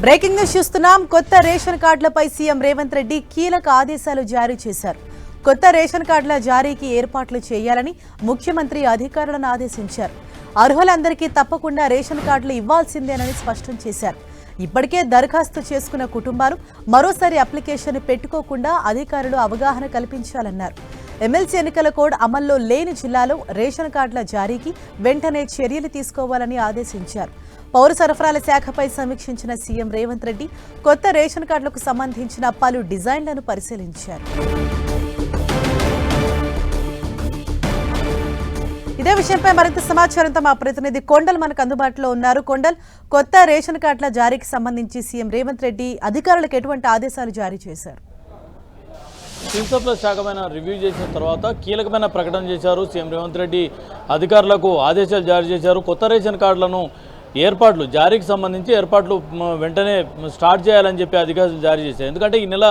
Breaking news చూస్తున్నాం. కొత్త ration కార్డులపై CM Revanth Reddy కీలక ఆదేశాలు జారీ చేశారు. కొత్త రేషన్ కార్డుల జారీకి ఏర్పాట్లు చేయాలని ముఖ్యమంత్రి అధికారులను ఆదేశించారు. అర్హులందరికీ తప్పకుండా రేషన్ కార్డులు ఇవ్వాల్సిందేనని స్పష్టం చేశారు. ఇప్పటికే దరఖాస్తు చేసుకున్న కుటుంబాలు మరోసారి అప్లికేషన్ పెట్టుకోకుండా అధికారులు అవగాహన కల్పించాలన్నారు. ఎమ్మెల్సీ ఎన్నికల కోడ్ అమల్లో లేని జిల్లాలో రేషన్ కార్డుల జారీకి వెంటనే చర్యలు తీసుకోవాలని ఆదేశించారు. పౌర సరఫరాల శాఖపై సమీక్షించిన సీఎం రేవంత్ రెడ్డి కొత్త రేషన్ కార్డులకు సంబంధించిన పలు డిజైన్లను పరిశీలించారు. ఇదే విషయంపై మరింత సమాచారంతో మా ప్రతినిధి కొండల్ మనకు అందుబాటులో ఉన్నారు. కొండల్, కొత్త రేషన్ కార్డుల జారీకి సంబంధించి సీఎం రేవంత్ రెడ్డి అధికారులకు ఎటువంటి ఆదేశాలు జారీ చేశారు? ఇన్సప్ల శాఖమైన రివ్యూ చేసిన తర్వాత కీలకమైన ప్రకటన చేశారు. సీఎం రేవంత్ రెడ్డి అధికారులకు ఆదేశాలు జారీ చేశారు. కొత్త రేషన్ కార్డులను జారీకి సంబంధించి ఏర్పాట్లు వెంటనే స్టార్ట్ చేయాలని చెప్పి అధికారులు జారీ చేశారు. ఎందుకంటే ఈ నెల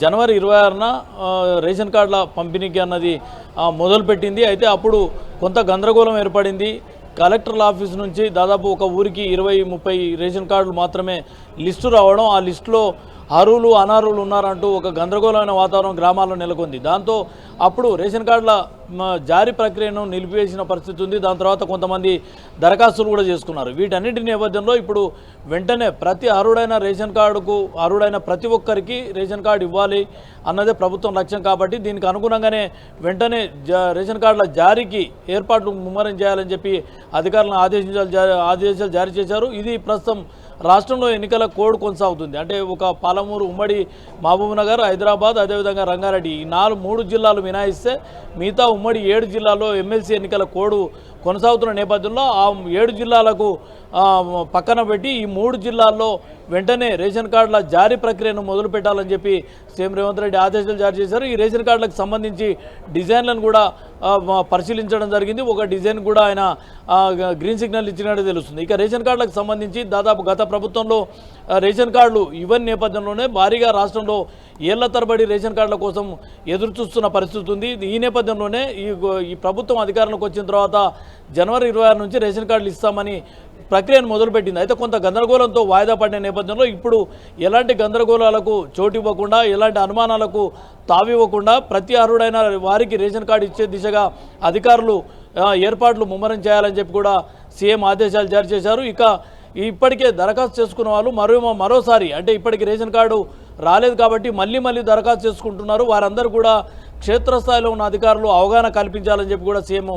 జనవరి 26న రేషన్ కార్డుల పంపిణీకి అన్నది మొదలుపెట్టింది. అయితే అప్పుడు కొంత గందరగోళం ఏర్పడింది. కలెక్టర్ల ఆఫీస్ నుంచి దాదాపు ఒక ఊరికి 20-30 రేషన్ కార్డులు మాత్రమే లిస్టు రావడం, ఆ లిస్టులో అర్హులు అనర్హులు ఉన్నారంటూ ఒక గందరగోళమైన వాతావరణం గ్రామాల్లో నెలకొంది. దాంతో అప్పుడు రేషన్ కార్డుల జారీ ప్రక్రియను నిలిపివేసిన పరిస్థితి ఉంది. దాని తర్వాత కొంతమంది దరఖాస్తులు కూడా చేసుకున్నారు. వీటన్నిటి నేపథ్యంలో ఇప్పుడు వెంటనే ప్రతి అర్హుడైన రేషన్ కార్డుకు అర్హుడైన ప్రతి ఒక్కరికి రేషన్ కార్డు ఇవ్వాలి అన్నదే ప్రభుత్వం లక్ష్యం. కాబట్టి దీనికి అనుగుణంగానే వెంటనే రేషన్ కార్డుల జారీకి ఏర్పాట్లు ముమ్మరం చేయాలని చెప్పి అధికారులను ఆదేశాలు జారీ చేశారు. ఇది ప్రస్తుతం రాష్ట్రంలో ఎన్నికల కోడ్ కొనసాగుతుంది. అంటే ఒక పాలమూరు, ఉమ్మడి మహబూబ్నగర్, హైదరాబాద్, అదేవిధంగా రంగారెడ్డి, ఈ 3 జిల్లాలు మినహాయిస్తే మిగతా ఉమ్మడి 7 జిల్లాల్లో ఎమ్మెల్సీ ఎన్నికల కోడ్ కొనసాగుతున్న నేపథ్యంలో ఆ 7 జిల్లాలకు పక్కన పెట్టి ఈ 3 జిల్లాల్లో వెంటనే రేషన్ కార్డుల జారీ ప్రక్రియను మొదలు పెట్టాలని చెప్పి సీఎం రేవంత్ రెడ్డి ఆదేశాలు జారీ చేశారు. ఈ రేషన్ కార్డులకు సంబంధించి డిజైన్లను కూడా పరిశీలించడం జరిగింది. ఒక డిజైన్ కూడా ఆయన గ్రీన్ సిగ్నల్ ఇచ్చినట్టు తెలుస్తుంది. ఇక రేషన్ కార్డులకు సంబంధించి దాదాపు గత ప్రభుత్వంలో రేషన్ కార్డులు ఇవన్నీ నేపథ్యంలోనే భారీగా రాష్ట్రంలో ఏళ్ల తరబడి రేషన్ కార్డుల కోసం ఎదురు చూస్తున్న పరిస్థితి ఉంది. ఈ నేపథ్యంలోనే ఈ ప్రభుత్వం అధికారంలోకి వచ్చిన తర్వాత జనవరి 26 నుంచి రేషన్ కార్డులు ఇస్తామని ప్రక్రియను మొదలుపెట్టింది. అయితే కొంత గందరగోళంతో వాయిదా పడిన నేపథ్యంలో ఇప్పుడు ఎలాంటి గందరగోళాలకు చోటు ఇవ్వకుండా, ఎలాంటి అనుమానాలకు తావివ్వకుండా ప్రతి అర్హుడైన వారికి రేషన్ కార్డు ఇచ్చే దిశగా అధికారులు ఏర్పాట్లు ముమ్మరం చేయాలని చెప్పి కూడా సీఎం ఆదేశాలు జారీ చేశారు. ఇక ఇప్పటికే దరఖాస్తు చేసుకున్న వాళ్ళు మరోసారి అంటే ఇప్పటికి రేషన్ కార్డు రాలేదు కాబట్టి మళ్ళీ దరఖాస్తు చేసుకుంటున్నారు. వారందరూ కూడా క్షేత్రస్థాయిలో ఉన్న అధికారులు అవగాహన కల్పించాలని చెప్పి కూడా సీఎం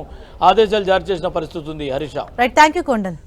ఆదేశాలు జారీ చేసిన పరిస్థితి ఉంది. Harisha. Right, thank you Kondal.